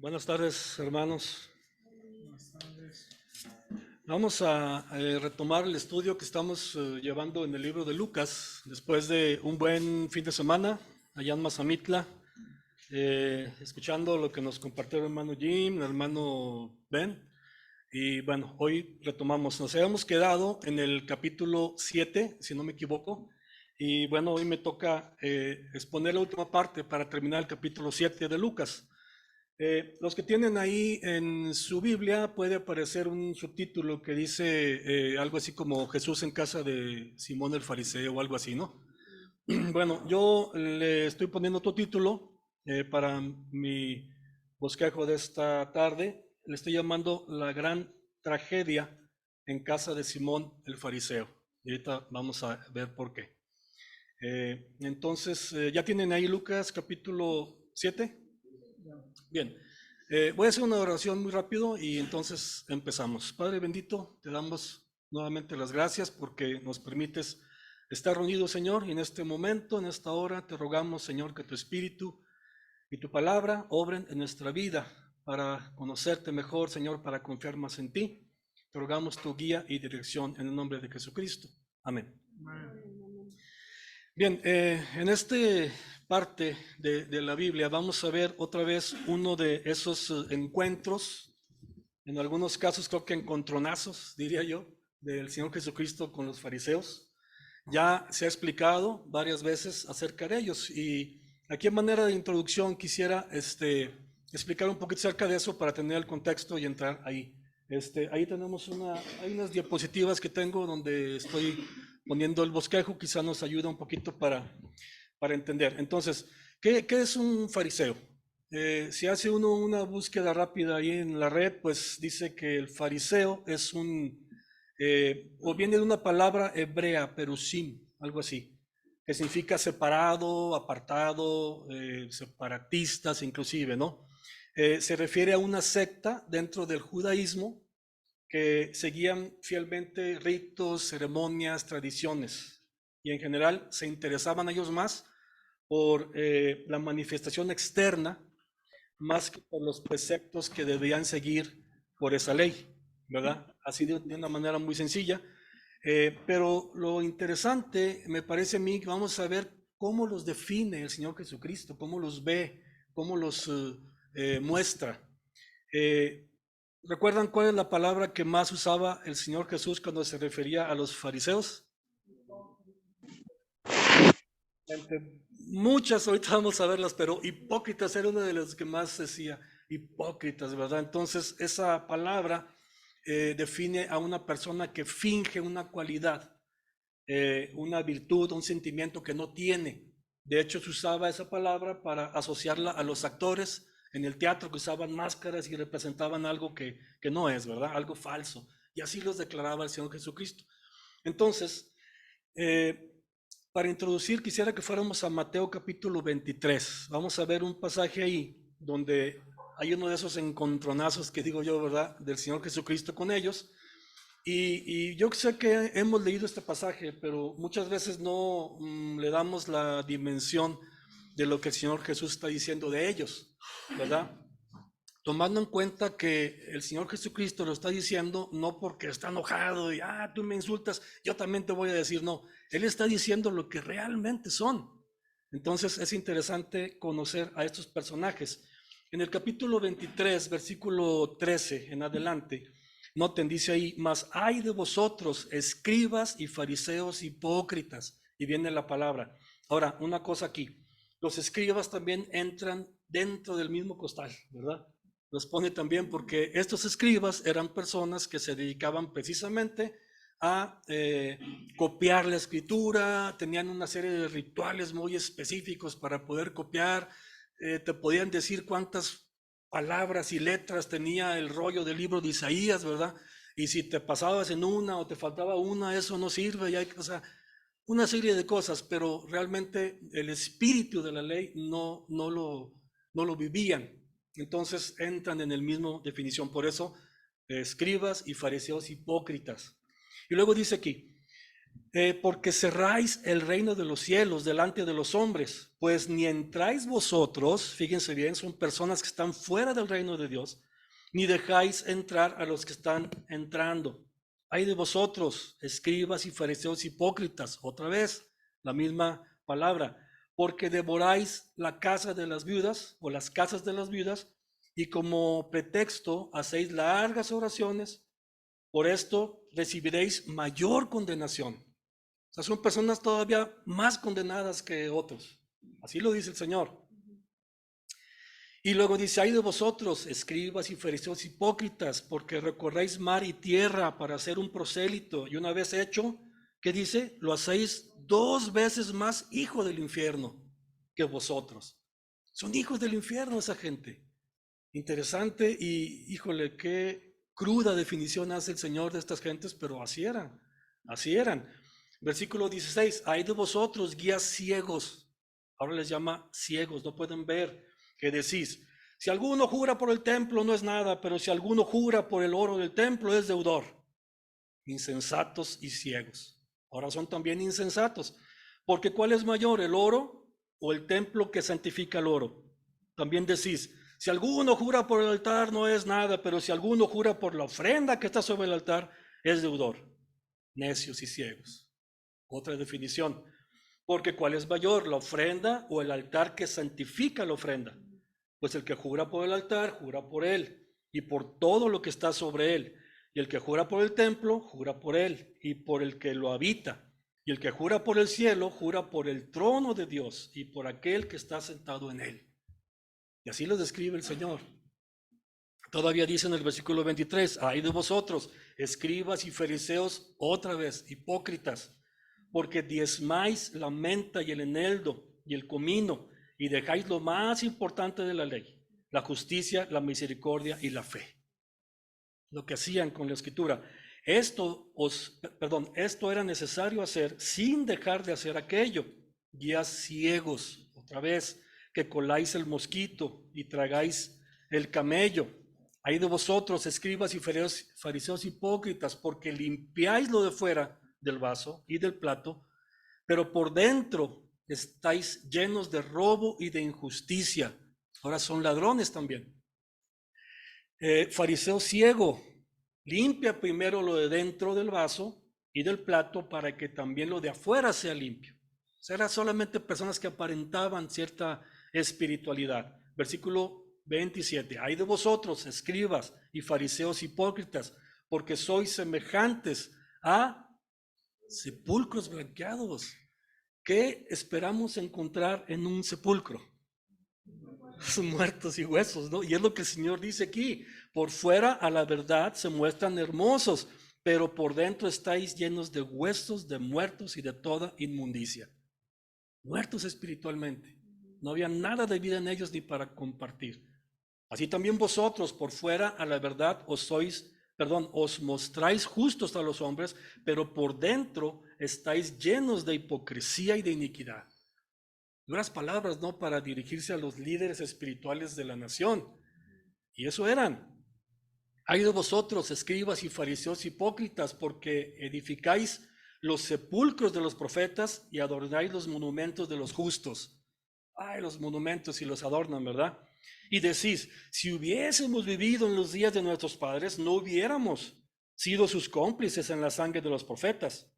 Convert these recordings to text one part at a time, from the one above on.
Buenas tardes, hermanos. Buenas tardes. Vamos a retomar el estudio que estamos llevando en el libro de Lucas, después de un buen fin de semana allá en Mazamitla, escuchando lo que nos compartió el hermano Jim, el hermano Ben. Y bueno, hoy retomamos. Nos habíamos quedado en el capítulo 7, si no me equivoco. Y bueno, hoy me toca exponer la última parte para terminar el capítulo 7 de Lucas. Los que tienen ahí en su Biblia puede aparecer un subtítulo que dice algo así como Jesús en casa de Simón el Fariseo o algo así, ¿no? Bueno, yo le estoy poniendo otro título para mi bosquejo de esta tarde. Le estoy llamando La gran tragedia en casa de Simón el Fariseo. Y ahorita vamos a ver por qué. Entonces, ¿ya tienen ahí Lucas capítulo 7? Bien, voy a hacer una oración muy rápido y entonces empezamos. Padre bendito, te damos nuevamente las gracias porque nos permites estar reunidos, Señor, y en este momento, en esta hora, te rogamos, Señor, que tu Espíritu y tu palabra obren en nuestra vida para conocerte mejor, Señor, para confiar más en ti. Te rogamos tu guía y dirección en el nombre de Jesucristo. Amén. Bien, en esta parte de la Biblia vamos a ver otra vez uno de esos encuentros, en algunos casos creo que encontronazos, diría yo, del Señor Jesucristo con los fariseos. Ya se ha explicado varias veces acerca de ellos y aquí en manera de introducción quisiera explicar un poquito acerca de eso para tener el contexto y entrar ahí. Ahí tenemos hay unas diapositivas que tengo donde estoy poniendo el bosquejo, quizá nos ayuda un poquito para entender. Entonces, ¿qué es un fariseo? Si hace uno una búsqueda rápida ahí en la red, pues dice que el fariseo es o viene de una palabra hebrea, perusim, algo así, que significa separado, apartado, separatistas inclusive, ¿no? Se refiere a una secta dentro del judaísmo que seguían fielmente ritos, ceremonias, tradiciones, y en general se interesaban ellos más por la manifestación externa más que por los preceptos que debían seguir por esa ley, ¿verdad? Así de una manera muy sencilla. Pero lo interesante, me parece a mí, que vamos a ver cómo los define el Señor Jesucristo, cómo los ve, cómo los muestra. Eh, ¿Recuerdan cuál es la palabra que más usaba el Señor Jesús cuando se refería a los fariseos? Muchas, ahorita vamos a verlas, pero hipócritas era una de las que más decía, hipócritas, ¿verdad? Entonces, esa palabra define a una persona que finge una cualidad, una virtud, un sentimiento que no tiene. De hecho, se usaba esa palabra para asociarla a los actores en el teatro que usaban máscaras y representaban algo que no es, ¿verdad? Algo falso. Y así los declaraba el Señor Jesucristo. Entonces, eh, para introducir, quisiera que fuéramos a Mateo capítulo 23. Vamos a ver un pasaje ahí donde hay uno de esos encontronazos que digo yo, ¿verdad? Del Señor Jesucristo con ellos. Y yo sé que hemos leído este pasaje, pero muchas veces no le damos la dimensión de lo que el Señor Jesús está diciendo de ellos, ¿verdad? Tomando en cuenta que el Señor Jesucristo lo está diciendo no porque está enojado y, tú me insultas, yo también te voy a decir, no, Él está diciendo lo que realmente son. Entonces es interesante conocer a estos personajes. En el capítulo 23, versículo 13 en adelante, noten, dice ahí, mas hay de vosotros, escribas y fariseos hipócritas, y viene la palabra. Ahora, una cosa aquí, los escribas también entran dentro del mismo costal, ¿verdad? Los pone también porque estos escribas eran personas que se dedicaban precisamente a copiar la escritura, tenían una serie de rituales muy específicos para poder copiar, te podían decir cuántas palabras y letras tenía el rollo del libro de Isaías, ¿verdad? Y si te pasabas en una o te faltaba una, eso no sirve, y hay, o sea, una serie de cosas, pero realmente el espíritu de la ley no lo vivían. Entonces entran en el mismo definición. Por eso, escribas y fariseos hipócritas. Y luego dice aquí, porque cerráis el reino de los cielos delante de los hombres, pues ni entráis vosotros, fíjense bien, son personas que están fuera del reino de Dios, ni dejáis entrar a los que están entrando. Hay de vosotros, escribas y fariseos hipócritas, otra vez, la misma palabra, porque devoráis la casa de las viudas o las casas de las viudas, y como pretexto hacéis largas oraciones, por esto recibiréis mayor condenación. O sea, son personas todavía más condenadas que otros. Así lo dice el Señor. Y luego dice, ay de vosotros, escribas y fariseos hipócritas, porque recorréis mar y tierra para hacer un prosélito, y una vez hecho, ¿qué dice? Lo hacéis 2 veces más hijo del infierno que vosotros. Son hijos del infierno esa gente. Interesante y, híjole, qué cruda definición hace el Señor de estas gentes, pero así eran, así eran. Versículo 16, hay de vosotros guías ciegos, ahora les llama ciegos, no pueden ver, que decís, si alguno jura por el templo no es nada, pero si alguno jura por el oro del templo es deudor. Insensatos y ciegos. Ahora son también insensatos, porque ¿cuál es mayor, el oro o el templo que santifica el oro? También decís, si alguno jura por el altar no es nada, pero si alguno jura por la ofrenda que está sobre el altar es deudor. Necios y ciegos. Otra definición, porque ¿cuál es mayor, la ofrenda o el altar que santifica la ofrenda? Pues el que jura por el altar, jura por él y por todo lo que está sobre él. Y el que jura por el templo, jura por él y por el que lo habita. Y el que jura por el cielo, jura por el trono de Dios y por aquel que está sentado en él. Y así lo describe el Señor. Todavía dice en el versículo 23, ay de vosotros, escribas y fariseos, otra vez, hipócritas, porque diezmáis la menta y el eneldo y el comino, y dejáis lo más importante de la ley, la justicia, la misericordia y la fe. Lo que hacían con la escritura. Esto era necesario hacer sin dejar de hacer aquello. Guías ciegos, otra vez, que coláis el mosquito y tragáis el camello. Hay de vosotros, escribas y fariseos hipócritas, porque limpiáis lo de fuera del vaso y del plato, pero por dentro estáis llenos de robo y de injusticia. Ahora son ladrones también. Fariseo ciego, limpia primero lo de dentro del vaso y del plato para que también lo de afuera sea limpio. O sea, eran solamente personas que aparentaban cierta espiritualidad. Versículo 27. Hay de vosotros, escribas y fariseos hipócritas, porque sois semejantes a sepulcros blanqueados. ¿Qué esperamos encontrar en un sepulcro? Muertos y huesos, ¿no? Y es lo que el Señor dice aquí. Por fuera a la verdad se muestran hermosos, pero por dentro estáis llenos de huesos, de muertos y de toda inmundicia. Muertos espiritualmente. No había nada de vida en ellos ni para compartir. Así también vosotros por fuera a la verdad os mostráis justos a los hombres, pero por dentro estáis llenos de hipocresía y de iniquidad. Duras palabras, ¿no? Para dirigirse a los líderes espirituales de la nación. Y eso eran. Hay de vosotros, escribas y fariseos hipócritas, porque edificáis los sepulcros de los profetas y adornáis los monumentos de los justos. Ay, los monumentos y los adornan, ¿verdad? Y decís, si hubiésemos vivido en los días de nuestros padres, no hubiéramos sido sus cómplices en la sangre de los profetas.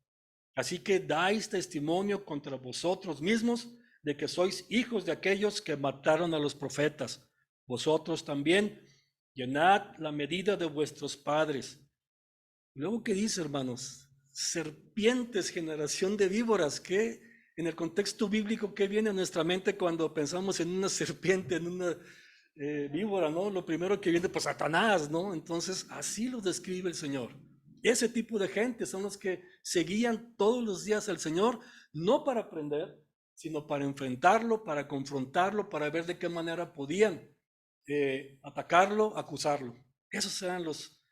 Así que dais testimonio contra vosotros mismos de que sois hijos de aquellos que mataron a los profetas. Vosotros también llenad la medida de vuestros padres. Luego, ¿qué dice, hermanos? Serpientes, generación de víboras. ¿Qué, en el contexto bíblico, qué viene a nuestra mente cuando pensamos en una serpiente, en una víbora, ¿no? Lo primero que viene, pues Satanás, ¿no? Entonces, así lo describe el Señor. Ese tipo de gente son los que seguían todos los días al Señor, no para aprender, sino para enfrentarlo, para confrontarlo, para ver de qué manera podían atacarlo, acusarlo. Esos eran los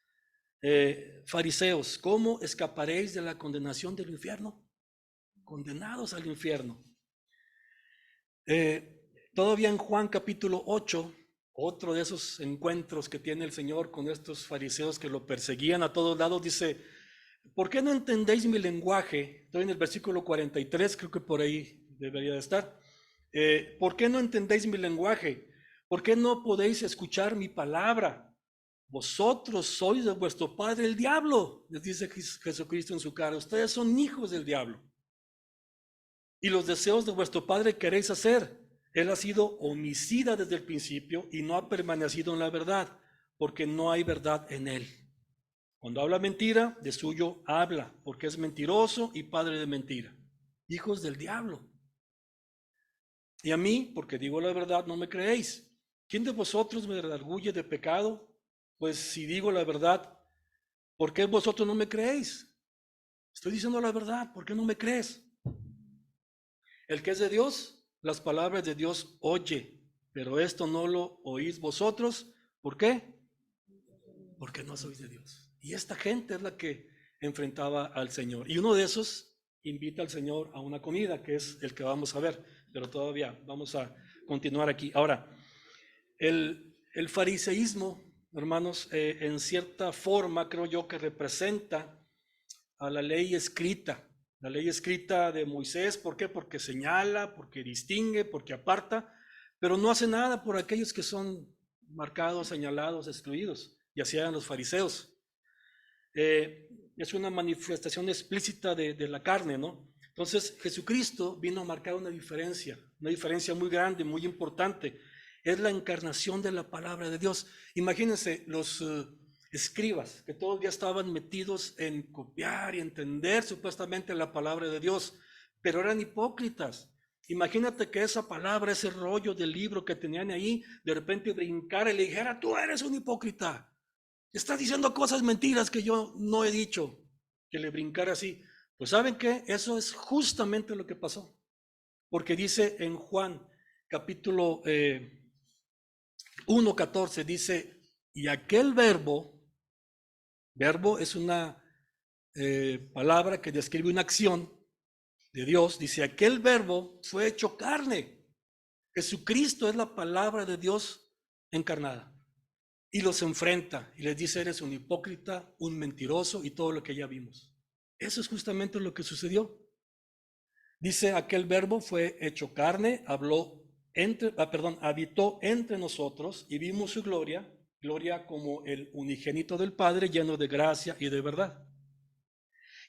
fariseos. ¿Cómo escaparéis de la condenación del infierno? Condenados al infierno. Todavía en Juan capítulo 8, otro de esos encuentros que tiene el Señor con estos fariseos que lo perseguían a todos lados, dice, ¿por qué no entendéis mi lenguaje? Estoy en el versículo 43, creo que por ahí debería de estar. ¿Por qué no entendéis mi lenguaje? ¿Por qué no podéis escuchar mi palabra? Vosotros sois de vuestro padre el diablo, les dice Jesucristo en su cara. Ustedes son hijos del diablo. Y los deseos de vuestro padre queréis hacer. Él ha sido homicida desde el principio y no ha permanecido en la verdad, porque no hay verdad en él. Cuando habla mentira, de suyo habla, porque es mentiroso y padre de mentira. Hijos del diablo. Y a mí, porque digo la verdad, no me creéis. ¿Quién de vosotros me redarguye de pecado? Pues si digo la verdad, ¿por qué vosotros no me creéis? Estoy diciendo la verdad, ¿por qué no me crees? El que es de Dios, las palabras de Dios oye, pero esto no lo oís vosotros. ¿Por qué? Porque no sois de Dios. Y esta gente es la que enfrentaba al Señor. Y uno de esos invita al Señor a una comida, que es el que vamos a ver, pero todavía vamos a continuar aquí. Ahora, el fariseísmo, hermanos, en cierta forma creo yo que representa a la ley escrita de Moisés. ¿Por qué? Porque señala, porque distingue, porque aparta, pero no hace nada por aquellos que son marcados, señalados, excluidos, y así eran los fariseos. Es una manifestación explícita de la carne, ¿no? Entonces Jesucristo vino a marcar una diferencia muy grande, muy importante. Es la encarnación de la palabra de Dios. Imagínense los escribas que todos ya estaban metidos en copiar y entender supuestamente la palabra de Dios, pero eran hipócritas. Imagínate que esa palabra, ese rollo del libro que tenían ahí, de repente brincara y le dijera: tú eres un hipócrita, estás diciendo cosas mentiras que yo no he dicho, que le brincara así. Pues ¿saben qué? Eso es justamente lo que pasó, porque dice en Juan capítulo 1:14, dice: y aquel verbo es una palabra que describe una acción de Dios. Dice: aquel verbo fue hecho carne. Jesucristo es la palabra de Dios encarnada. Y los enfrenta y les dice: eres un hipócrita, un mentiroso, y todo lo que ya vimos. Eso es justamente lo que sucedió. Dice: aquel verbo fue hecho carne, habitó entre nosotros y vimos su gloria como el unigénito del Padre, lleno de gracia y de verdad.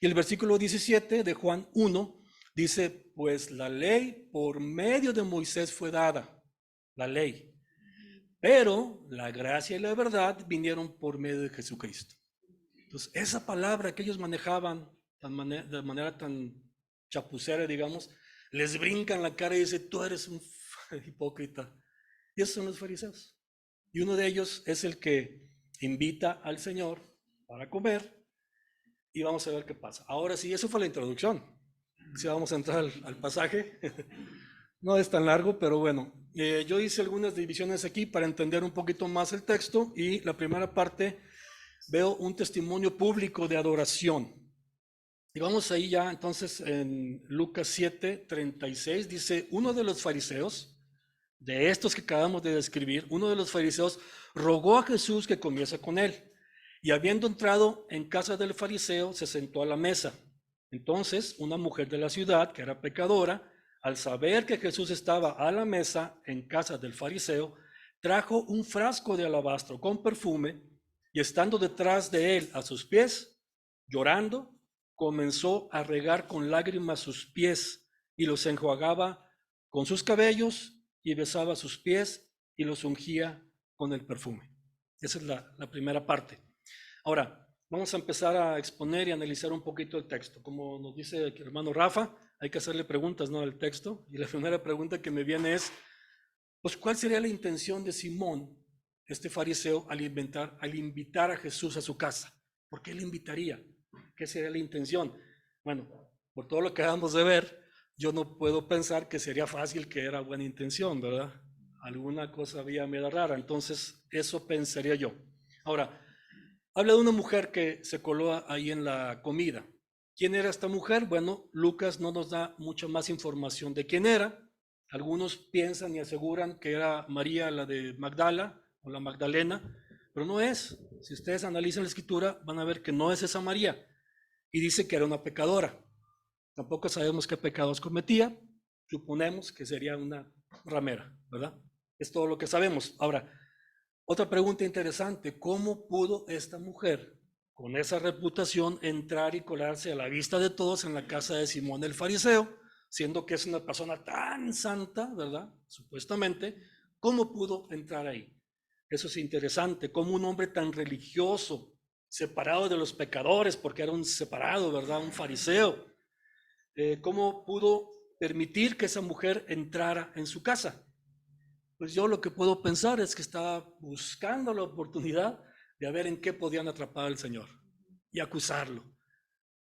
Y el versículo 17 de Juan 1 dice: pues la ley por medio de Moisés fue dada, la ley, pero la gracia y la verdad vinieron por medio de Jesucristo. Entonces, esa palabra que ellos manejaban de manera tan chapucera, digamos, les brinca en la cara y dice: tú eres un hipócrita. Y esos son los fariseos. Y uno de ellos es el que invita al Señor para comer, y vamos a ver qué pasa. Ahora sí, eso fue la introducción. Si vamos a entrar al pasaje. No es tan largo, pero bueno, yo hice algunas divisiones aquí para entender un poquito más el texto, y la primera parte veo un testimonio público de adoración. Y vamos ahí ya, entonces en Lucas 7:36 dice: uno de los fariseos, de estos que acabamos de describir, uno de los fariseos rogó a Jesús que comiese con él. Y habiendo entrado en casa del fariseo, se sentó a la mesa. Entonces una mujer de la ciudad, que era pecadora, al saber que Jesús estaba a la mesa en casa del fariseo, trajo un frasco de alabastro con perfume, y estando detrás de él a sus pies, llorando, comenzó a regar con lágrimas sus pies, y los enjuagaba con sus cabellos, y besaba sus pies y los ungía con el perfume. Esa es la primera parte. Ahora, vamos a empezar a exponer y analizar un poquito el texto. Como nos dice el hermano Rafa, hay que hacerle preguntas, ¿no?, al texto. Y la primera pregunta que me viene es: pues, ¿cuál sería la intención de Simón, este fariseo, al invitar a Jesús a su casa? ¿Por qué le invitaría? ¿Qué sería la intención? Bueno, por todo lo que acabamos de ver, yo no puedo pensar que sería fácil, que era buena intención, ¿verdad? Alguna cosa había medio rara. Entonces, eso pensaría yo. Ahora, habla de una mujer que se coló ahí en la comida. ¿Quién era esta mujer? Bueno, Lucas no nos da mucha más información de quién era. Algunos piensan y aseguran que era María, la de Magdala, o la Magdalena, pero no es. Si ustedes analizan la escritura, van a ver que no es esa María. y dice que era una pecadora. Tampoco sabemos qué pecados cometía, suponemos que sería una ramera, ¿verdad? Es todo lo que sabemos. Ahora, otra pregunta interesante, ¿cómo pudo esta mujer con esa reputación entrar y colarse a la vista de todos en la casa de Simón el fariseo, siendo que es una persona tan santa, ¿verdad? Supuestamente, ¿cómo pudo entrar ahí? Eso es interesante, cómo un hombre tan religioso, separado de los pecadores, porque era un separado, ¿verdad? Un fariseo, ¿cómo pudo permitir que esa mujer entrara en su casa? Pues yo lo que puedo pensar es que estaba buscando la oportunidad de ver en qué podían atrapar al Señor y acusarlo.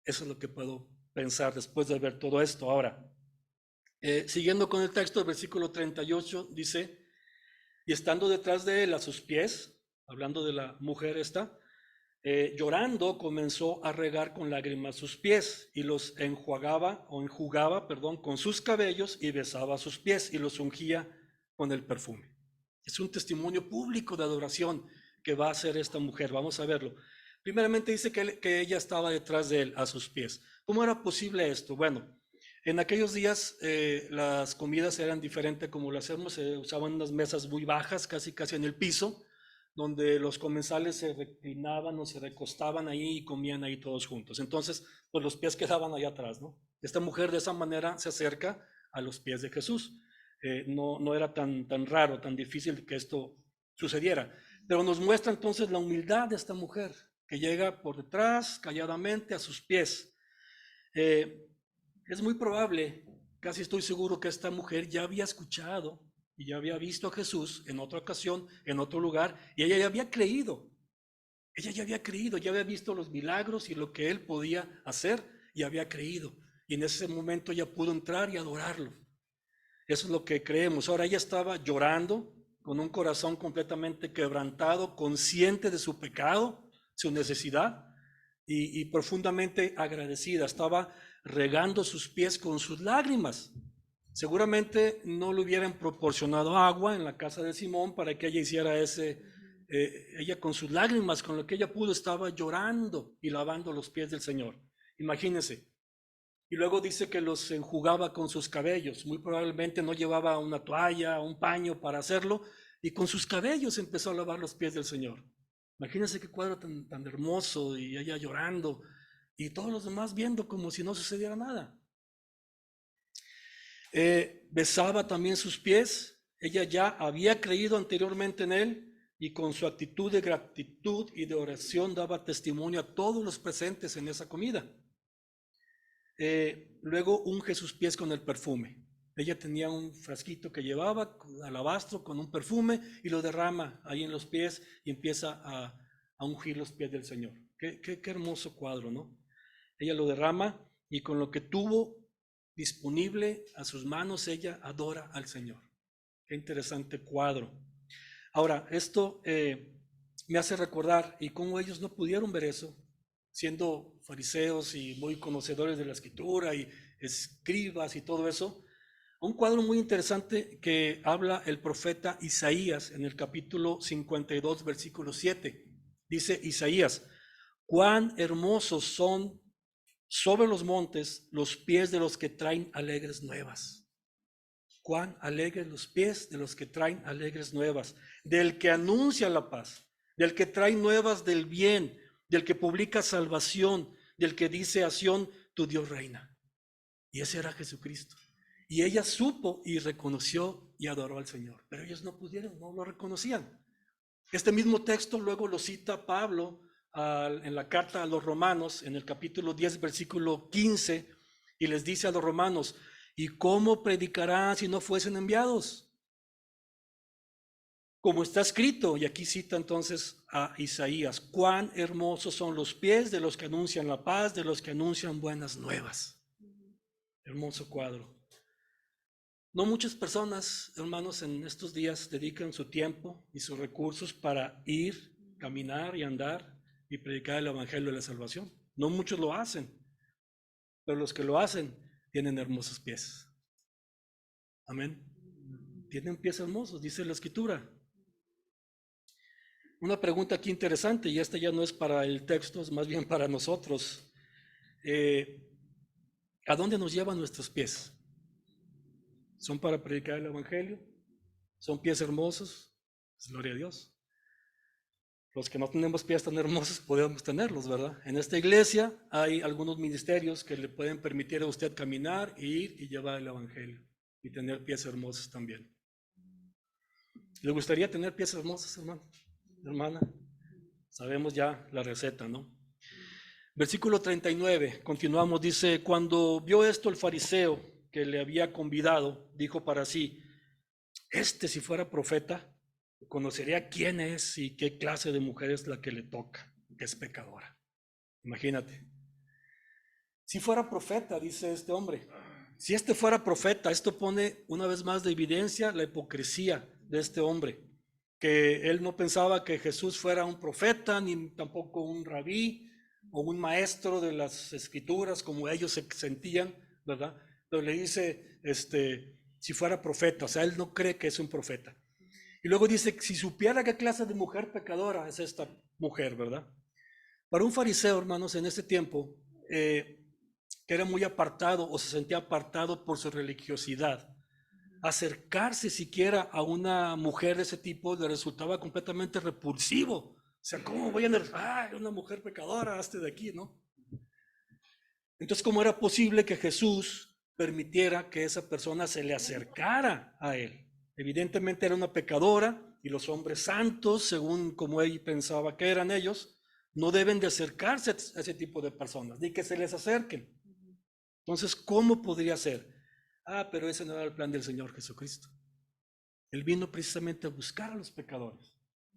Eso es lo que puedo pensar después de ver todo esto. Ahora, siguiendo con el texto, el versículo 38 dice, y estando detrás de él a sus pies, hablando de la mujer esta, llorando comenzó a regar con lágrimas sus pies y los enjugaba con sus cabellos y besaba sus pies y los ungía con el perfume. Es un testimonio público de adoración que va a hacer esta mujer. Vamos a verlo. Primeramente dice que ella estaba detrás de él a sus pies. ¿Cómo era posible esto? Bueno, en aquellos días las comidas eran diferentes como lo hacemos. Se usaban unas mesas muy bajas, casi en el piso, donde los comensales se reclinaban o se recostaban ahí y comían ahí todos juntos. Entonces, pues los pies quedaban allá atrás, ¿no? Esta mujer de esa manera se acerca a los pies de Jesús. No era tan raro, tan difícil que esto sucediera. Pero nos muestra entonces la humildad de esta mujer, que llega por detrás, calladamente, a sus pies. Es muy probable, casi estoy seguro que esta mujer ya había escuchado y ya había visto a Jesús en otra ocasión, en otro lugar, y ella ya había creído. Ella ya había creído, ya había visto los milagros y lo que él podía hacer, y había creído. Y en ese momento ya pudo entrar y adorarlo. Eso es lo que creemos. Ahora ella estaba llorando con un corazón completamente quebrantado, consciente de su pecado, su necesidad y profundamente agradecida. Estaba regando sus pies con sus lágrimas. Seguramente no le hubieran proporcionado agua en la casa de Simón para que ella hiciera ella con sus lágrimas, con lo que ella pudo, estaba llorando y lavando los pies del Señor. Imagínense. Y luego dice que los enjugaba con sus cabellos. Muy probablemente no llevaba una toalla, un paño para hacerlo, y con sus cabellos empezó a lavar los pies del Señor. Imagínense qué cuadro tan hermoso, y ella llorando, y todos los demás viendo como si no sucediera nada. Besaba también sus pies. Ella ya había creído anteriormente en él, y con su actitud de gratitud y de oración daba testimonio a todos los presentes en esa comida. Luego unge sus pies con el perfume. Ella tenía un frasquito que llevaba, alabastro, con un perfume, y lo derrama ahí en los pies y empieza a ungir los pies del Señor. Qué hermoso cuadro, ¿no? Ella lo derrama y con lo que tuvo disponible a sus manos, ella adora al Señor. Qué interesante cuadro. Ahora, esto me hace recordar, y cómo ellos no pudieron ver eso, siendo fariseos y muy conocedores de la escritura y escribas y todo eso, un cuadro muy interesante que habla el profeta Isaías en el capítulo 52, versículo 7. Dice Isaías, cuán hermosos son sobre los montes los pies de los que traen alegres nuevas. Cuán alegres los pies de los que traen alegres nuevas, del que anuncia la paz, del que trae nuevas del bien, del que publica salvación, del que dice a Sión, tu Dios reina. Y ese era Jesucristo. Y ella supo y reconoció y adoró al Señor, pero ellos no pudieron, no lo reconocían. Este mismo texto luego lo cita Pablo en la carta a los romanos, en el capítulo 10, versículo 15, y les dice a los romanos, ¿y cómo predicarán si no fuesen enviados? Como está escrito, y aquí cita entonces a Isaías, cuán hermosos son los pies de los que anuncian la paz, de los que anuncian buenas nuevas. Hermoso cuadro. No muchas personas, hermanos, en estos días dedican su tiempo y sus recursos para ir, caminar y andar y predicar el evangelio de la salvación. No muchos lo hacen, pero los que lo hacen tienen hermosos pies. Amén. Tienen pies hermosos, dice la escritura. Una pregunta aquí interesante, y esta ya no es para el texto, es más bien para nosotros. ¿A dónde nos llevan nuestros pies? ¿Son para predicar el Evangelio? ¿Son pies hermosos? Pues, gloria a Dios. Los que no tenemos pies tan hermosos podemos tenerlos, ¿verdad? En esta iglesia hay algunos ministerios que le pueden permitir a usted caminar, ir y llevar el Evangelio y tener pies hermosos también. ¿Le gustaría tener pies hermosos, hermano? Hermana, sabemos ya la receta, ¿no? Versículo 39, continuamos, dice, cuando vio esto el fariseo que le había convidado, dijo para sí, si fuera profeta, conocería quién es y qué clase de mujer es la que le toca, que es pecadora. Imagínate. Si fuera profeta, dice este hombre, si fuera profeta, esto pone una vez más de evidencia la hipocresía de este hombre, que él no pensaba que Jesús fuera un profeta, ni tampoco un rabí o un maestro de las escrituras, como ellos se sentían, ¿verdad? Pero le dice, si fuera profeta, o sea, él no cree que es un profeta. Y luego dice, si supiera qué clase de mujer pecadora es esta mujer, ¿verdad? Para un fariseo, hermanos, en ese tiempo, que era muy apartado o se sentía apartado por su religiosidad, acercarse siquiera a una mujer de ese tipo le resultaba completamente repulsivo. O sea, ¿cómo voy a decir, una mujer pecadora, hazte de aquí, ¿no? Entonces, ¿cómo era posible que Jesús permitiera que esa persona se le acercara a él? Evidentemente era una pecadora y los hombres santos, según como él pensaba que eran ellos, no deben de acercarse a ese tipo de personas, ni que se les acerquen. Entonces, ¿cómo podría ser? Pero ese no era el plan del Señor Jesucristo. Él vino precisamente a buscar a los pecadores.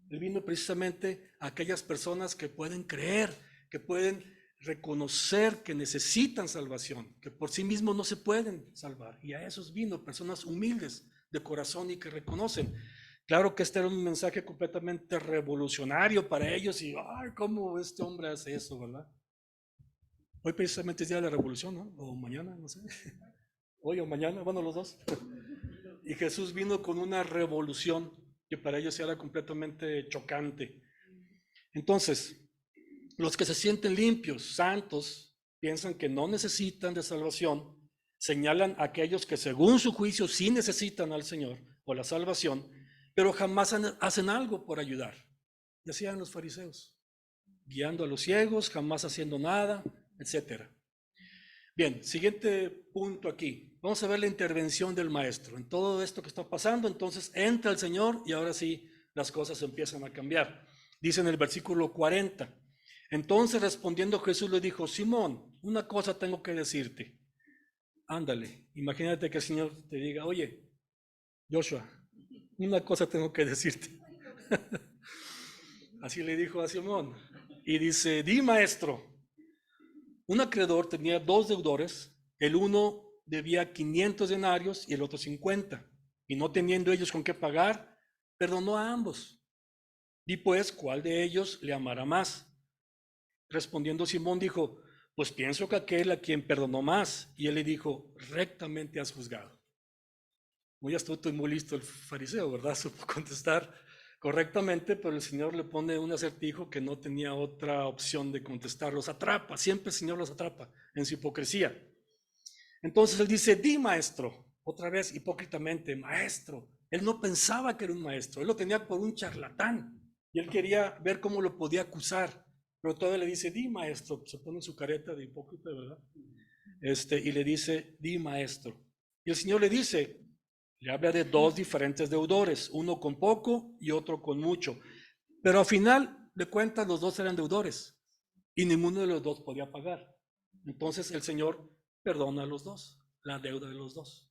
Él vino precisamente a aquellas personas que pueden creer, que pueden reconocer que necesitan salvación, que por sí mismos no se pueden salvar. Y a esos vino, personas humildes de corazón y que reconocen. Claro que este era un mensaje completamente revolucionario para ellos y, ¿cómo este hombre hace eso, verdad? Hoy precisamente es día de la revolución, ¿no? O mañana, no sé. Hoy o mañana, bueno, los dos. Y Jesús vino con una revolución que para ellos era completamente chocante. Entonces, los que se sienten limpios, santos, piensan que no necesitan de salvación, señalan a aquellos que según su juicio sí necesitan al Señor o la salvación, pero jamás hacen algo por ayudar. Y así eran los fariseos, guiando a los ciegos, jamás haciendo nada, etc. Bien, siguiente punto aquí. Vamos a ver la intervención del maestro. En todo esto que está pasando, entonces entra el Señor y ahora sí las cosas empiezan a cambiar. Dice en el versículo 40. Entonces respondiendo Jesús le dijo, Simón, una cosa tengo que decirte. Ándale, imagínate que el Señor te diga, oye, Joshua, una cosa tengo que decirte. Así le dijo a Simón. Y dice, di maestro. Un acreedor tenía 2 deudores, el uno debía 500 denarios y el otro 50, y no teniendo ellos con qué pagar, perdonó a ambos. Y pues, ¿cuál de ellos le amará más? Respondiendo Simón dijo, pues pienso que aquel a quien perdonó más. Y él le dijo, rectamente has juzgado. Muy astuto y muy listo el fariseo, ¿verdad? Supo contestar correctamente, pero el Señor le pone un acertijo que no tenía otra opción de contestar. Los atrapa, siempre el Señor los atrapa en su hipocresía. Entonces él dice, di maestro, otra vez hipócritamente, maestro. Él no pensaba que era un maestro, él lo tenía por un charlatán y él quería ver cómo lo podía acusar, pero todavía le dice, di maestro, se pone su careta de hipócrita, ¿verdad? Y le dice, di maestro. Y el Señor le dice, le habla de 2 diferentes deudores, uno con poco y otro con mucho. Pero al final de cuentas los 2 eran deudores y ninguno de los 2 podía pagar. Entonces el Señor perdona a los 2, la deuda de los 2.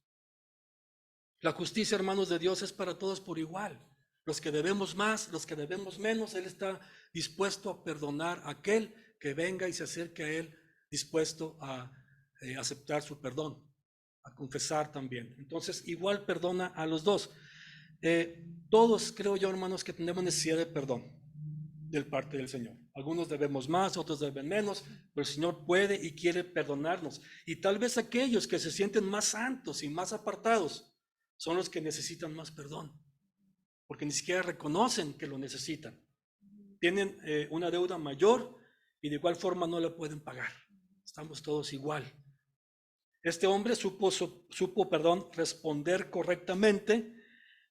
La justicia, hermanos de Dios, es para todos por igual. Los que debemos más, los que debemos menos, Él está dispuesto a perdonar a aquel que venga y se acerque a Él, dispuesto a aceptar su perdón, a confesar también. Entonces, igual perdona a los 2. Todos, creo yo, hermanos, que tenemos necesidad de perdón del parte del Señor. Algunos debemos más, otros deben menos, pero el Señor puede y quiere perdonarnos. Y tal vez aquellos que se sienten más santos y más apartados son los que necesitan más perdón, porque ni siquiera reconocen que lo necesitan. Tienen una deuda mayor y de igual forma no la pueden pagar. estamos todos igual. Este hombre supo responder correctamente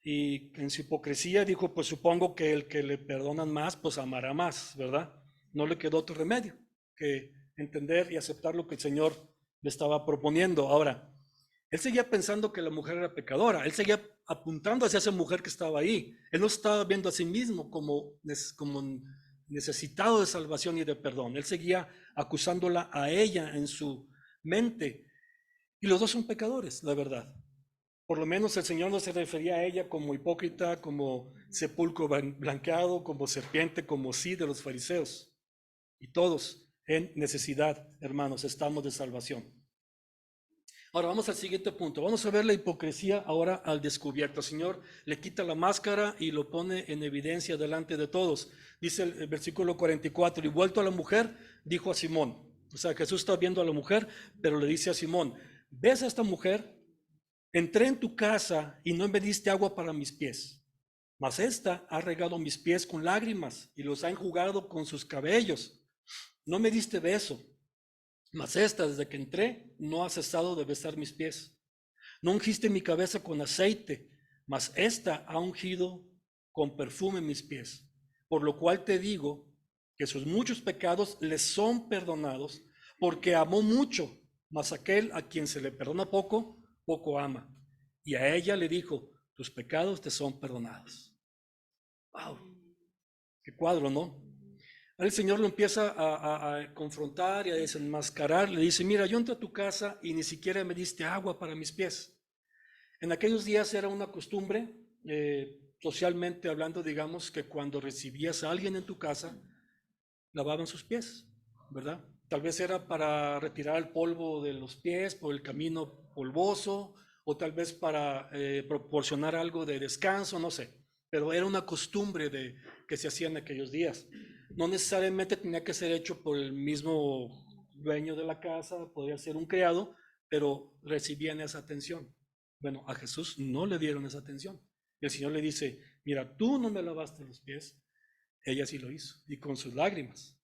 y en su hipocresía dijo, pues supongo que el que le perdonan más, pues amará más, ¿verdad? No le quedó otro remedio que entender y aceptar lo que el Señor le estaba proponiendo. Ahora, él seguía pensando que la mujer era pecadora, él seguía apuntando hacia esa mujer que estaba ahí. Él no estaba viendo a sí mismo como necesitado de salvación y de perdón. Él seguía acusándola a ella en su mente. Y los dos son pecadores, la verdad. Por lo menos el Señor no se refería a ella como hipócrita, como sepulcro blanqueado, como serpiente, como sí de los fariseos. Y todos en necesidad, hermanos, estamos de salvación. Ahora vamos al siguiente punto. Vamos a ver la hipocresía ahora al descubierto. El Señor le quita la máscara y lo pone en evidencia delante de todos. Dice el versículo 44, y vuelto a la mujer, dijo a Simón. O sea, Jesús está viendo a la mujer, pero le dice a Simón, ¿ves a esta mujer? Entré en tu casa y no me diste agua para mis pies, mas esta ha regado mis pies con lágrimas y los ha enjugado con sus cabellos. No me diste beso, mas esta desde que entré no ha cesado de besar mis pies. No ungiste mi cabeza con aceite, mas esta ha ungido con perfume mis pies. Por lo cual te digo que sus muchos pecados le son perdonados, porque amó mucho, mas aquel a quien se le perdona poco, poco ama. Y a ella le dijo, tus pecados te son perdonados. ¡Wow! Qué cuadro, ¿no? El Señor lo empieza a confrontar y a desenmascarar. Le dice, mira, yo entré a tu casa y ni siquiera me diste agua para mis pies. En aquellos días era una costumbre, socialmente hablando, digamos, que cuando recibías a alguien en tu casa, lavaban sus pies, ¿verdad? Tal vez era para retirar el polvo de los pies por el camino polvoso, o tal vez para proporcionar algo de descanso, no sé. Pero era una costumbre que se hacía en aquellos días. No necesariamente tenía que ser hecho por el mismo dueño de la casa, podía ser un criado, pero recibían esa atención. Bueno, a Jesús no le dieron esa atención. El Señor le dice, mira, tú no me lavaste los pies, ella sí lo hizo, y con sus lágrimas.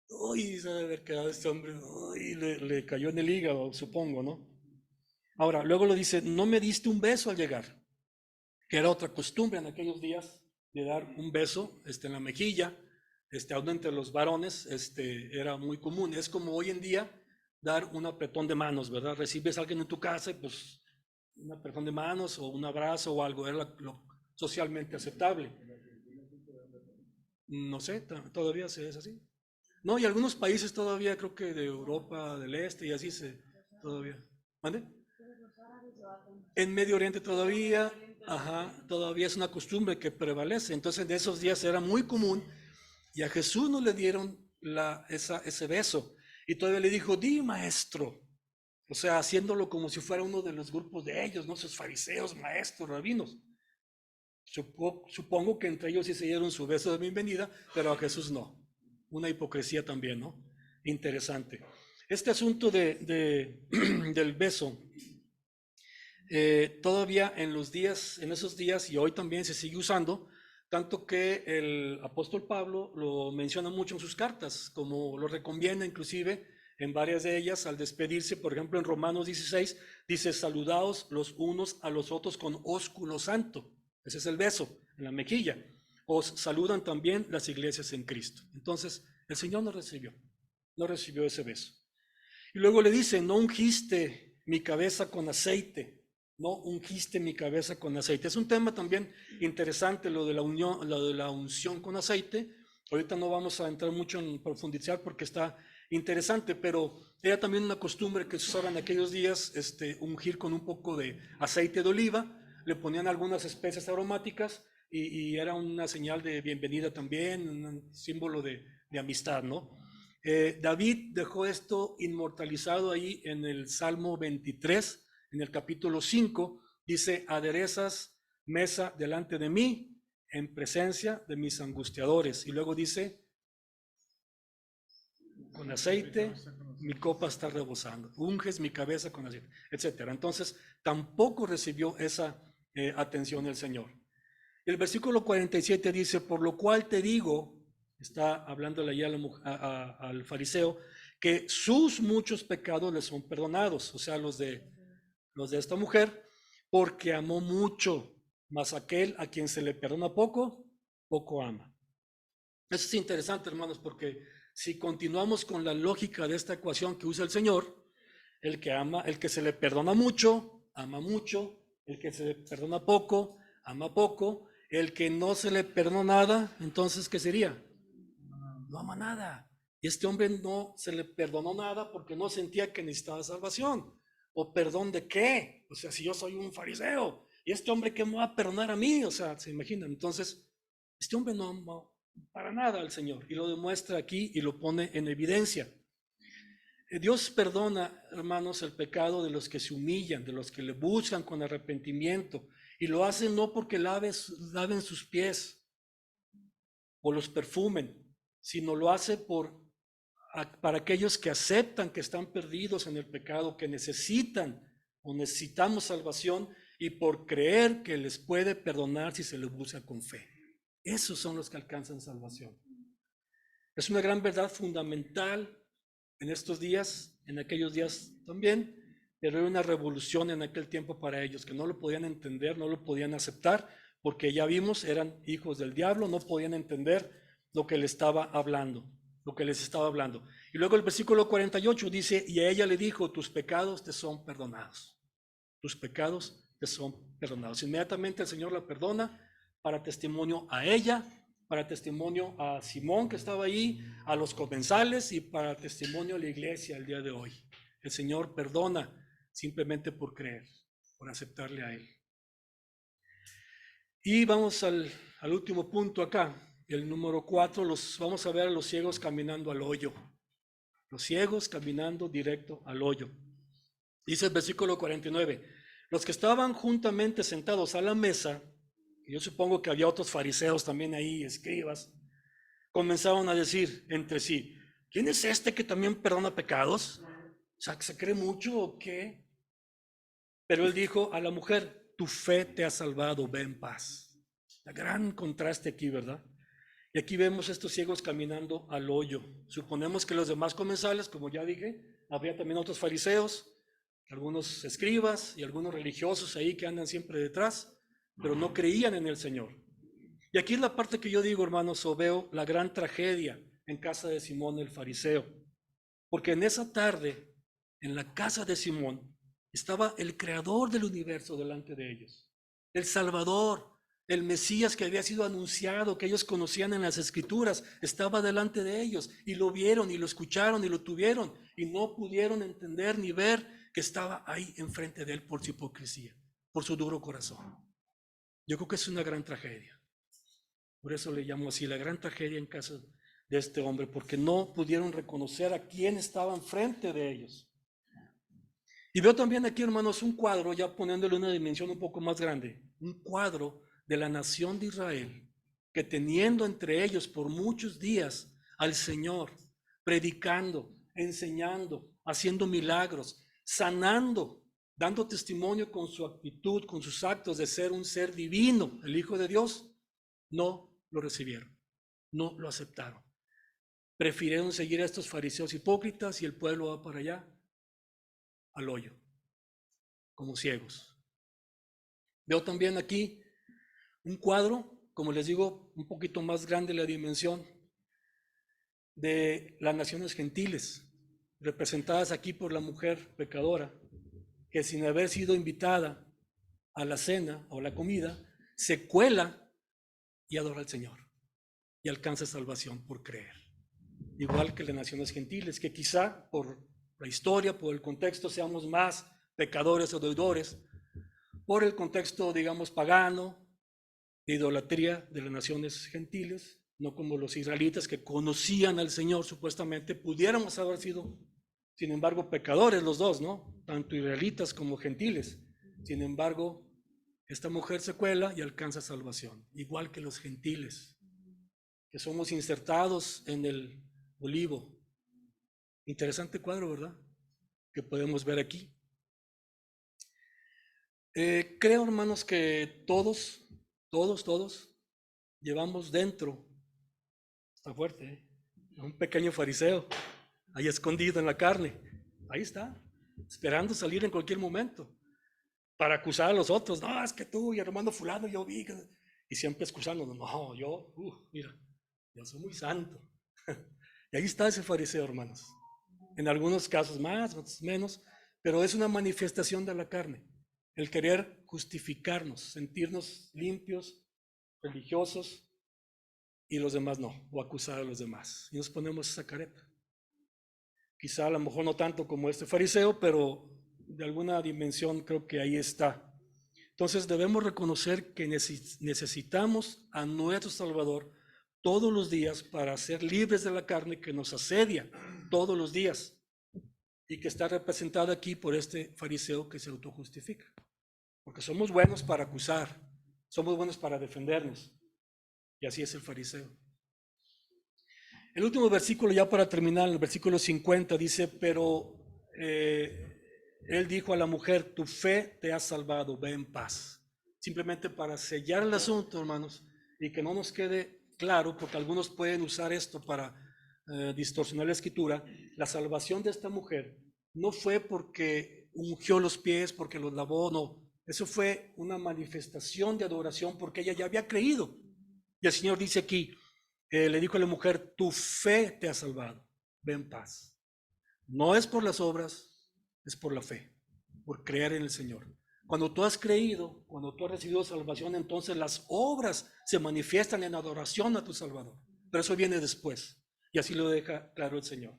Uy, se debe haber quedado este hombre, uy, le cayó en el hígado, supongo, ¿no? Ahora, luego lo dice, no me diste un beso al llegar, que era otra costumbre en aquellos días, de dar un beso en la mejilla, aún entre los varones, era muy común. Es como hoy en día dar un apretón de manos, ¿verdad? Recibes a alguien en tu casa y pues un apretón de manos o un abrazo o algo, era lo socialmente aceptable. No sé, todavía se es así. No, y algunos países todavía, creo que de Europa del Este y así todavía. ¿Mande? En Medio Oriente todavía, ajá, todavía es una costumbre que prevalece. Entonces, de esos días era muy común y a Jesús no le dieron ese beso. Y todavía le dijo, di maestro. O sea, haciéndolo como si fuera uno de los grupos de ellos, ¿no? Sus fariseos, maestros, rabinos. Supongo que entre ellos sí se dieron su beso de bienvenida, pero a Jesús no. Una hipocresía también, ¿no? Interesante. Este asunto del beso, todavía en esos días y hoy también se sigue usando, tanto que el apóstol Pablo lo menciona mucho en sus cartas, como lo recomienda inclusive en varias de ellas al despedirse. Por ejemplo, en Romanos 16 dice, saludaos los unos a los otros con ósculo santo. Ese es el beso en la mejilla. Os saludan también las iglesias en Cristo. Entonces, el Señor no recibió ese beso. Y luego le dice, no ungiste mi cabeza con aceite, no ungiste mi cabeza con aceite. Es un tema también interesante lo de la unción con aceite. Ahorita no vamos a entrar mucho en profundizar porque está interesante, pero era también una costumbre que se usaba en aquellos días, ungir con un poco de aceite de oliva, le ponían algunas especias aromáticas y era una señal de bienvenida también, un símbolo de amistad, ¿no? David dejó esto inmortalizado ahí en el Salmo 23, en el capítulo 5, dice, aderezas mesa delante de mí en presencia de mis angustiadores. Y luego dice, con aceite mi copa está rebosando, unges mi cabeza con aceite, etcétera. Entonces, tampoco recibió esa atención del Señor. El versículo 47 dice, por lo cual te digo, está hablándole allá al fariseo, que sus muchos pecados le son perdonados, o sea, los de esta mujer, porque amó mucho, mas aquel a quien se le perdona poco, poco ama. Eso es interesante, hermanos, porque si continuamos con la lógica de esta ecuación que usa el Señor, el que ama, el que se le perdona mucho, ama mucho, el que se le perdona poco, ama poco, el que no se le perdona nada, entonces, ¿qué sería? No ama nada. Y este hombre no se le perdonó nada porque no sentía que necesitaba salvación. ¿O perdón de qué? O sea, si yo soy un fariseo, y este hombre, ¿qué me va a perdonar a mí? O sea, se imaginan. Entonces, este hombre no amó para nada al Señor y lo demuestra aquí y lo pone en evidencia. Dios perdona, hermanos, el pecado de los que se humillan, de los que le buscan con arrepentimiento, y lo hacen no porque laven sus pies o los perfumen, sino lo hace para aquellos que aceptan que están perdidos en el pecado, que necesitan o necesitamos salvación, y por creer que les puede perdonar si se les busca con fe. Esos son los que alcanzan salvación. Es una gran verdad fundamental en estos días, en aquellos días también, pero era una revolución en aquel tiempo para ellos, que no lo podían entender, no lo podían aceptar, porque ya vimos, eran hijos del diablo, no podían entender lo que les estaba hablando, Y luego el versículo 48 dice, y a ella le dijo, tus pecados te son perdonados. Tus pecados te son perdonados. Inmediatamente el Señor la perdona, para testimonio a ella, para testimonio a Simón que estaba ahí, a los comensales, y para testimonio a la iglesia el día de hoy. El Señor perdona simplemente por creer, por aceptarle a Él. Y vamos al último punto acá, el número 4, vamos a ver a los ciegos caminando al hoyo. Los ciegos caminando directo al hoyo. Dice el versículo 49, los que estaban juntamente sentados a la mesa, y yo supongo que había otros fariseos también ahí, escribas, comenzaron a decir entre sí, ¿quién es este que también perdona pecados? O sea, ¿se cree mucho o qué? Pero él dijo a la mujer, tu fe te ha salvado, ve en paz. El gran contraste aquí, ¿verdad? Y aquí vemos estos ciegos caminando al hoyo. Suponemos que los demás comensales, como ya dije, habría también otros fariseos, algunos escribas y algunos religiosos ahí que andan siempre detrás, pero no creían en el Señor. Y aquí es la parte que yo digo, hermanos, o veo la gran tragedia en casa de Simón el fariseo. Porque en esa tarde, en la casa de Simón, estaba el creador del universo delante de ellos, el Salvador, el Mesías que había sido anunciado, que ellos conocían en las Escrituras, estaba delante de ellos, y lo vieron, y lo escucharon, y lo tuvieron, y no pudieron entender ni ver que estaba ahí enfrente de él por su hipocresía, por su duro corazón. Yo creo que es una gran tragedia. Por eso le llamo así, la gran tragedia en casa de este hombre, porque no pudieron reconocer a quién estaba enfrente de ellos. Y veo también aquí, hermanos, un cuadro, ya poniéndole una dimensión un poco más grande, un cuadro de la nación de Israel, que teniendo entre ellos por muchos días al Señor, predicando, enseñando, haciendo milagros, sanando, dando testimonio con su actitud, con sus actos de ser un ser divino, el Hijo de Dios, no lo recibieron, no lo aceptaron. Prefirieron seguir a estos fariseos hipócritas y el pueblo va para allá, al hoyo, como ciegos. Veo también aquí un cuadro, como les digo, un poquito más grande la dimensión de las naciones gentiles, representadas aquí por la mujer pecadora, que sin haber sido invitada a la cena o la comida, se cuela y adora al Señor y alcanza salvación por creer. Igual que las naciones gentiles, que quizá por la historia, por el contexto, seamos más pecadores o deudores, por el contexto, digamos, pagano, de idolatría de las naciones gentiles, no como los israelitas que conocían al Señor supuestamente, pudiéramos haber sido, sin embargo, pecadores los dos, ¿no? Tanto israelitas como gentiles. Sin embargo, esta mujer se cuela y alcanza salvación, igual que los gentiles, que somos insertados en el olivo. Interesante cuadro, ¿verdad? Que podemos ver aquí. Creo, hermanos, que todos llevamos dentro, está fuerte, un pequeño fariseo, ahí escondido en la carne. Ahí está, esperando salir en cualquier momento para acusar a los otros. No, es que tú y hermano fulano, yo vi. Y siempre excusándonos. No, yo, mira, yo soy muy santo. Y ahí está ese fariseo, hermanos. En algunos casos más, otros menos, pero es una manifestación de la carne. El querer justificarnos, sentirnos limpios, religiosos, y los demás no, o acusar a los demás. Y nos ponemos esa careta. Quizá a lo mejor no tanto como este fariseo, pero de alguna dimensión creo que ahí está. Entonces debemos reconocer que necesitamos a nuestro Salvador todos los días para ser libres de la carne que nos asedia todos los días y que está representada aquí por este fariseo que se autojustifica. Porque somos buenos para acusar, somos buenos para defendernos, y así es el fariseo. El último versículo, ya para terminar, el versículo 50 dice, pero él dijo a la mujer, tu fe te ha salvado, ve en paz. Simplemente para sellar el asunto, hermanos, y que no nos quede claro, porque algunos pueden usar esto para distorsionar la escritura. La salvación de esta mujer no fue porque ungió los pies, porque los lavó, no. Eso fue una manifestación de adoración porque ella ya había creído. Y el Señor dice aquí, le dijo a la mujer, tu fe te ha salvado, ve en paz. No es por las obras, es por la fe, por creer en el Señor. Cuando tú has creído, cuando tú has recibido salvación, entonces las obras se manifiestan en adoración a tu Salvador. Pero eso viene después, y así lo deja claro el Señor.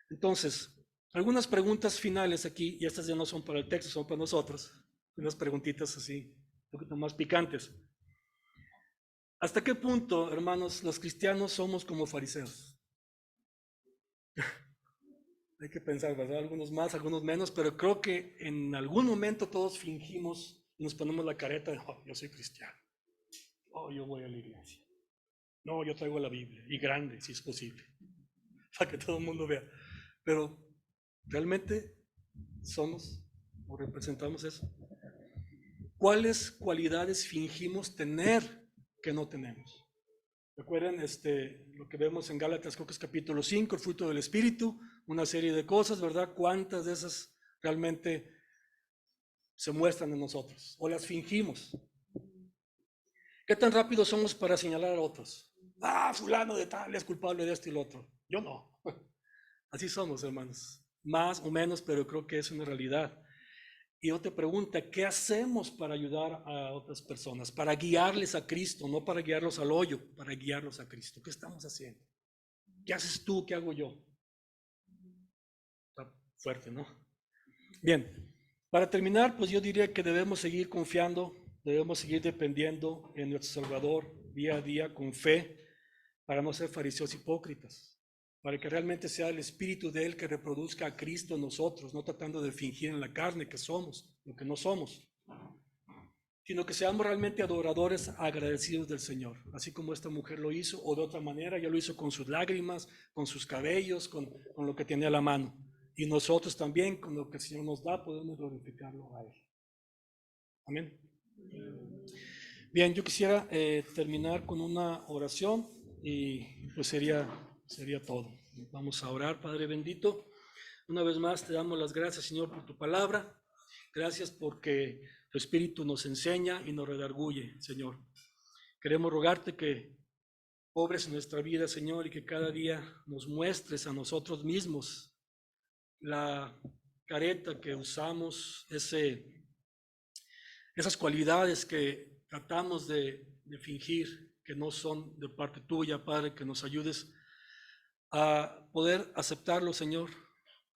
Entonces, algunas preguntas finales aquí, y estas ya no son para el texto, son para nosotros. Unas preguntitas así, un poquito más picantes. ¿Hasta qué punto, hermanos, los cristianos somos como fariseos? Hay que pensar, ¿verdad? Algunos más, algunos menos, pero creo que en algún momento todos fingimos y nos ponemos la careta de, oh, yo soy cristiano. Oh, yo voy a la iglesia. No, yo traigo la Biblia, y grande, si es posible, para que todo el mundo vea. Pero, ¿realmente somos o representamos eso? ¿Cuáles cualidades fingimos tener que no tenemos? Recuerden lo que vemos en Gálatas, creo que es capítulo 5, el fruto del Espíritu, una serie de cosas, ¿verdad? ¿Cuántas de esas realmente se muestran en nosotros? ¿O las fingimos? ¿Qué tan rápido somos para señalar a otros? Ah, fulano de tal es culpable de esto y lo otro. Yo no. Así somos, hermanos. Más o menos, pero creo que es una realidad. Y otra pregunta, ¿qué hacemos para ayudar a otras personas? Para guiarles a Cristo, no para guiarlos al hoyo, para guiarlos a Cristo. ¿Qué estamos haciendo? ¿Qué haces tú? ¿Qué hago yo? Está fuerte, ¿no? Bien, para terminar, pues yo diría que debemos seguir confiando, debemos seguir dependiendo en nuestro Salvador día a día con fe, para no ser fariseos hipócritas, para que realmente sea el Espíritu de Él que reproduzca a Cristo en nosotros, no tratando de fingir en la carne que somos, lo que no somos, sino que seamos realmente adoradores agradecidos del Señor, así como esta mujer lo hizo, o de otra manera, ella lo hizo con sus lágrimas, con sus cabellos, con lo que tenía a la mano. Y nosotros también, con lo que el Señor nos da, podemos glorificarlo a Él. Amén. Bien, yo quisiera terminar con una oración y pues sería todo. Vamos a orar, Padre bendito. Una vez más te damos las gracias, Señor, por tu palabra. Gracias porque tu Espíritu nos enseña y nos redarguye, Señor. Queremos rogarte que obres en nuestra vida, Señor, y que cada día nos muestres a nosotros mismos la careta que usamos, esas cualidades que tratamos de fingir que no son de parte tuya, Padre, que nos ayudes a poder aceptarlo, Señor,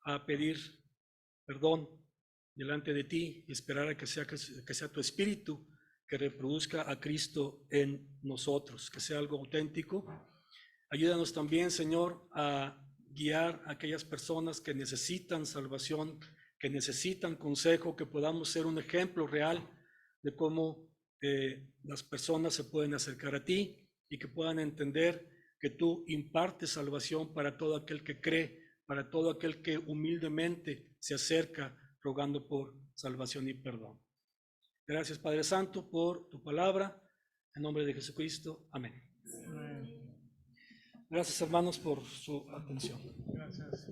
a pedir perdón delante de ti y esperar a que sea tu Espíritu que reproduzca a Cristo en nosotros, que sea algo auténtico. Ayúdanos también, Señor, a guiar a aquellas personas que necesitan salvación, que necesitan consejo, que podamos ser un ejemplo real de cómo las personas se pueden acercar a ti y que puedan entender que tú impartes salvación para todo aquel que cree, para todo aquel que humildemente se acerca rogando por salvación y perdón. Gracias, Padre Santo, por tu palabra. En nombre de Jesucristo. Amén. Amén. Gracias, hermanos, por su atención. Gracias.